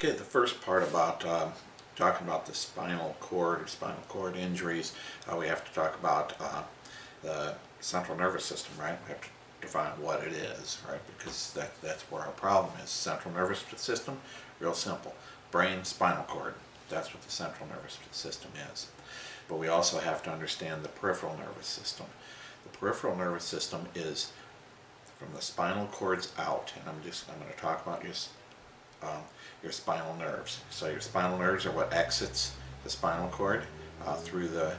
Okay, the first part about talking about the spinal cord or spinal cord injuries, we have to talk about the central nervous system, right? We have to define what it is, right? Because that's where our problem is. Central nervous system, real simple. Brain, spinal cord. That's what the central nervous system is. But we also have to understand the peripheral nervous system. The peripheral nervous system is from the spinal cords out, and I'm going to talk about your spinal nerves. So your spinal nerves are what exits the spinal cord through the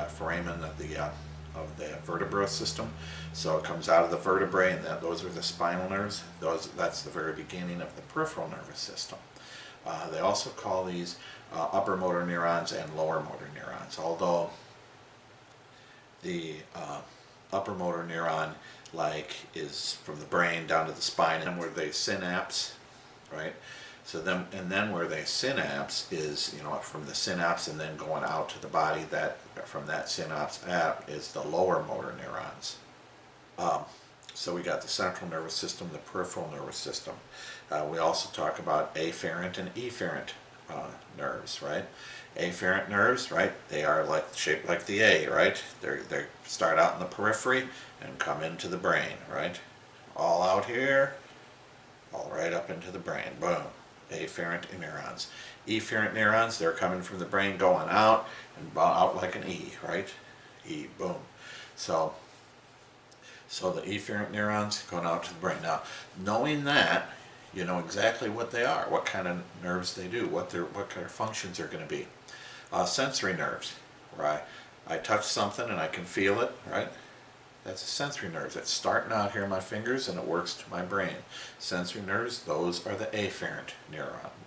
foramen of the vertebral system. So it comes out of the vertebrae, and those are the spinal nerves. That's the very beginning of the peripheral nervous system. They also call these upper motor neurons and lower motor neurons, although the upper motor neuron is from the brain down to the spine, and where they synapse, right? So then where they synapse is, from the synapse and then going out to the body, that from that synapse out is the lower motor neurons. So we got the central nervous system, the peripheral nervous system. We also talk about afferent and efferent nerves, right? Afferent nerves, right? They are shaped like the A, right? They start out in the periphery and come into the brain, right? All out here, all right up into the brain. Boom. Afferent neurons. Efferent neurons, they're coming from the brain, going out and out like an E, right? E, boom. So the efferent neurons going out to the brain. Now, knowing that, you know exactly what they are, what kind of nerves they do, what kind of functions are going to be. Sensory nerves, right? I touch something and I can feel it, right? That's a sensory nerve. It's starting out here in my fingers and it works to my brain. Sensory nerves, those are the afferent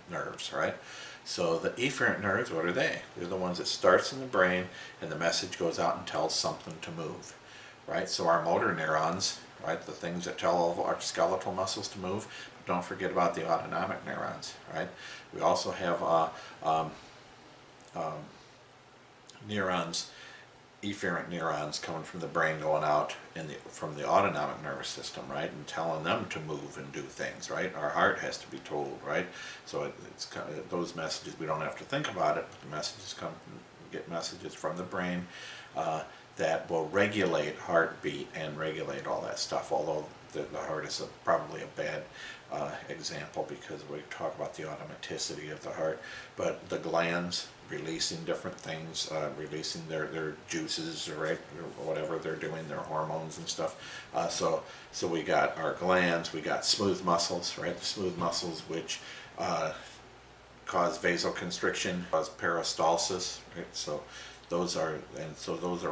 nerves, right? So the efferent nerves, what are they? They're the ones that starts in the brain and the message goes out and tells something to move, right? So our motor neurons, right, the things that tell all of our skeletal muscles to move, but don't forget about the autonomic neurons, right? We also have neurons, efferent neurons coming from the brain going out from the autonomic nervous system, right, and telling them to move and do things, right? Our heart has to be told, right? So it's kind of, those messages, we don't have to think about it, but the messages get messages from the brain that will regulate heartbeat and regulate all that stuff, although the heart is probably a bad example because we talk about the automaticity of the heart, but the glands releasing different things, releasing their juices, right, or whatever they're doing, their hormones and stuff. So we got our glands, we got smooth muscles, right, the smooth muscles which cause vasoconstriction, cause peristalsis, right? So those are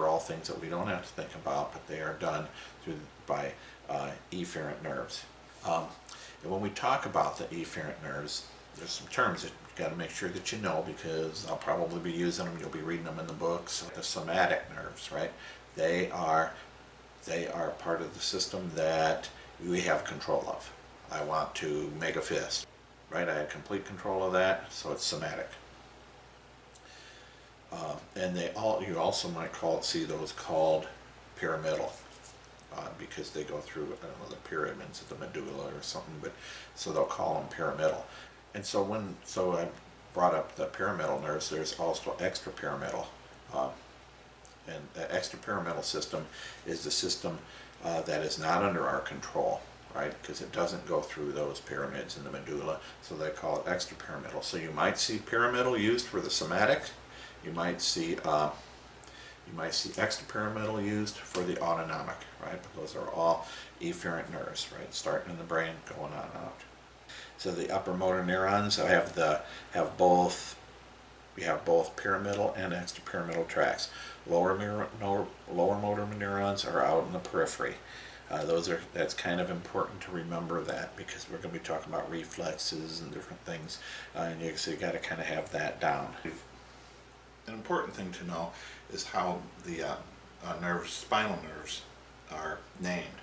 all things that we don't have to think about, but they are done by efferent nerves. And when we talk about the efferent nerves, there's some terms that you've got to make sure that you know, because I'll probably be using them, you'll be reading them in the books. The somatic nerves, right? They are part of the system that we have control of. I want to make a fist, right? I had complete control of that, so it's somatic. And you also might see those called pyramidal. Because they go through, I don't know, the pyramids of the medulla or something, but so they'll call them pyramidal. And so I brought up the pyramidal nerves, there's also extrapyramidal. And the extrapyramidal system is the system that is not under our control, right? Because it doesn't go through those pyramids in the medulla, so they call it extrapyramidal. So you might see pyramidal used for the somatic, you might see extrapyramidal used for the autonomic, right? But those are all efferent nerves, right? Starting in the brain, going on out. So the upper motor neurons have both pyramidal and extrapyramidal tracts. Lower motor neurons are out in the periphery. That's kind of important to remember that, because we're going to be talking about reflexes and different things, so you got to kind of have that down. An important thing to know is how the spinal nerves are named.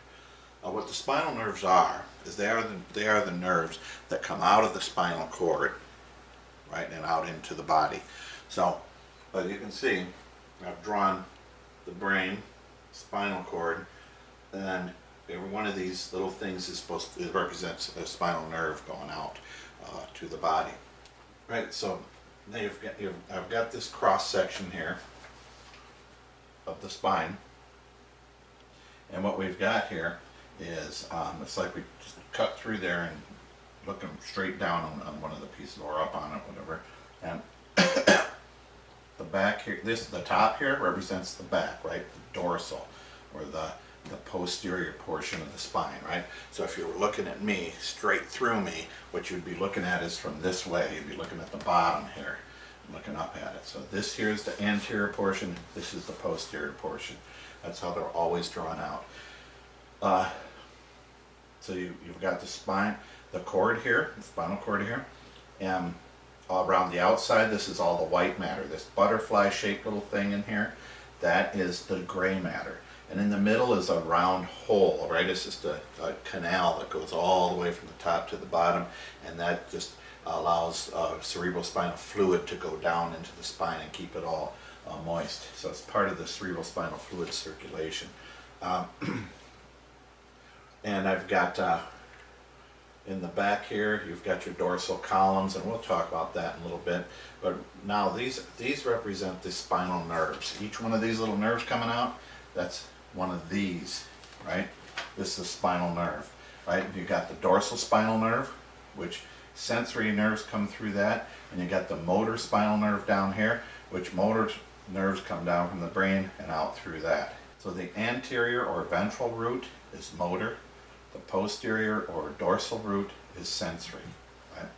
What the spinal nerves are is they are the nerves that come out of the spinal cord, right, and out into the body. So, as you can see, I've drawn the brain, spinal cord, and every one of these little things represents a spinal nerve going out to the body. Right, so now I've got this cross section here of the spine, and what we've got here is it's like we just cut through there and looking straight down on one of the pieces or up on it, whatever. And the back here, the top here represents the back, right? The dorsal, or the posterior portion of the spine, right? So if you were looking at me, straight through me, what you'd be looking at is from this way. You'd be looking at the bottom here, looking up at it. So this here is the anterior portion, this is the posterior portion. That's how they're always drawn out. So you've got the spine, the cord here, the spinal cord here, and around the outside, this is all the white matter. This butterfly-shaped little thing in here, that is the gray matter. And in the middle is a round hole, right? It's just a canal that goes all the way from the top to the bottom, and that just allows cerebrospinal fluid to go down into the spine and keep it all moist. So it's part of the cerebrospinal fluid circulation. And I've got in the back here, you've got your dorsal columns, and we'll talk about that in a little bit. But now these represent the spinal nerves. Each one of these little nerves coming out, that's one of these, right? This is the spinal nerve, right? You've got the dorsal spinal nerve, which sensory nerves come through that, and you got the motor spinal nerve down here, which motor nerves come down from the brain and out through that. So the anterior or ventral root is motor, the posterior or dorsal root is sensory, right?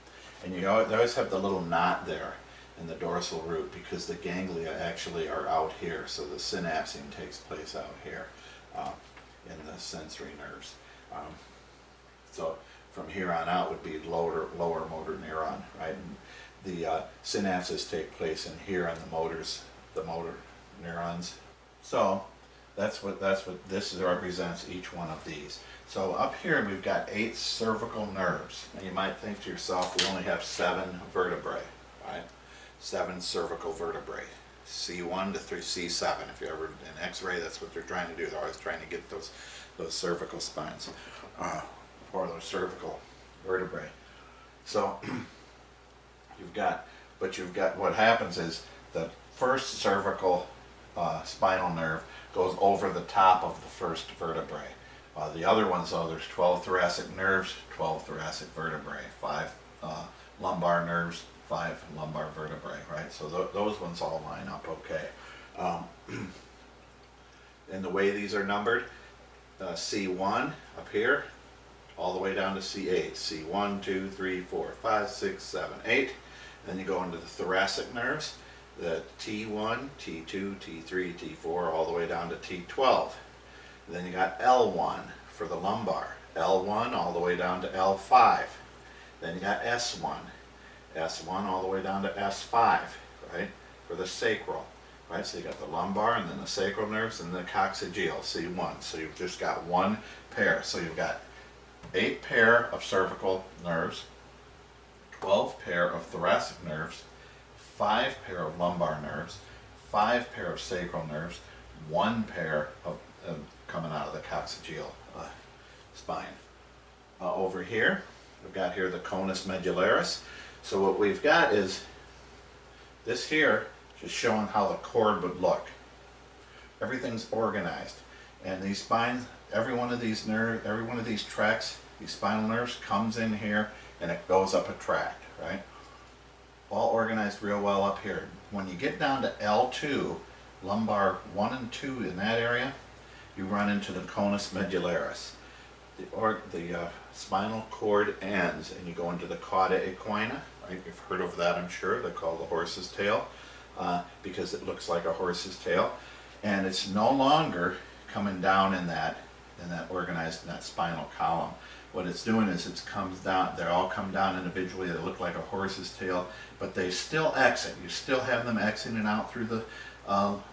And you always have the little knot there in the dorsal root because the ganglia actually are out here, so the synapsing takes place out here in the sensory nerves. So from here on out would be lower motor neuron, right? And the synapses take place in here on the motor neurons. So that's what this represents, each one of these. So up here we've got 8 cervical nerves. And you might think to yourself, we only have 7 vertebrae, right? 7 cervical vertebrae. C1 to C7. If you ever in X-ray, that's what they're trying to do. They're always trying to get those cervical spines or those cervical vertebrae. So you've got what happens is the first cervical spinal nerve goes over the top of the first vertebrae. The other ones, though, there's 12 thoracic nerves, 12 thoracic vertebrae, 5 lumbar nerves, 5 lumbar vertebrae, right? So those ones all line up okay. And the way these are numbered, C1 up here, all the way down to C8. C1, 2, 3, 4, 5, 6, 7, 8. Then you go into the thoracic nerves, the T1, T2, T3, T4, all the way down to T12. And then you got L1 for the lumbar, L1 all the way down to L5. Then you got S1, S1 all the way down to S5, right, for the sacral, right? So you got the lumbar and then the sacral nerves and the coccygeal, C1. So you've just got one pair. So you've got 8 pair of cervical nerves, 12 pair of thoracic nerves, 5 pair of lumbar nerves, 5 pair of sacral nerves, 1 pair of coming out of the coccygeal spine. Over here, we've got here the conus medullaris. So what we've got is this here, just showing how the cord would look. Everything's organized, and these spines, every one of these nerves, every one of these tracts, these spinal nerves comes in here and it goes up a tract, right? All organized real well up here. When you get down to L2, lumbar 1 and 2 in that area, you run into the conus medullaris. The spinal cord ends and you go into the cauda equina, right? You've heard of that, I'm sure. They call the horse's tail because it looks like a horse's tail. And it's no longer coming down in that organized, in that spinal column. What it's doing is it comes down, they all come down individually, they look like a horse's tail, but they still exit. You still have them exiting out through the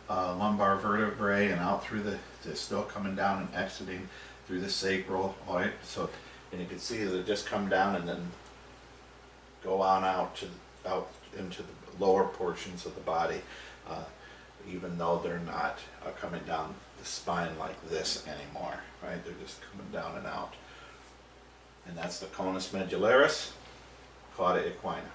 lumbar vertebrae and out through they're still coming down and exiting through the sacral, right? So, and you can see that they just come down and then go on out into the lower portions of the body, even though they're not coming down the spine like this anymore, right? They're just coming down and out. And that's the conus medullaris, cauda equina.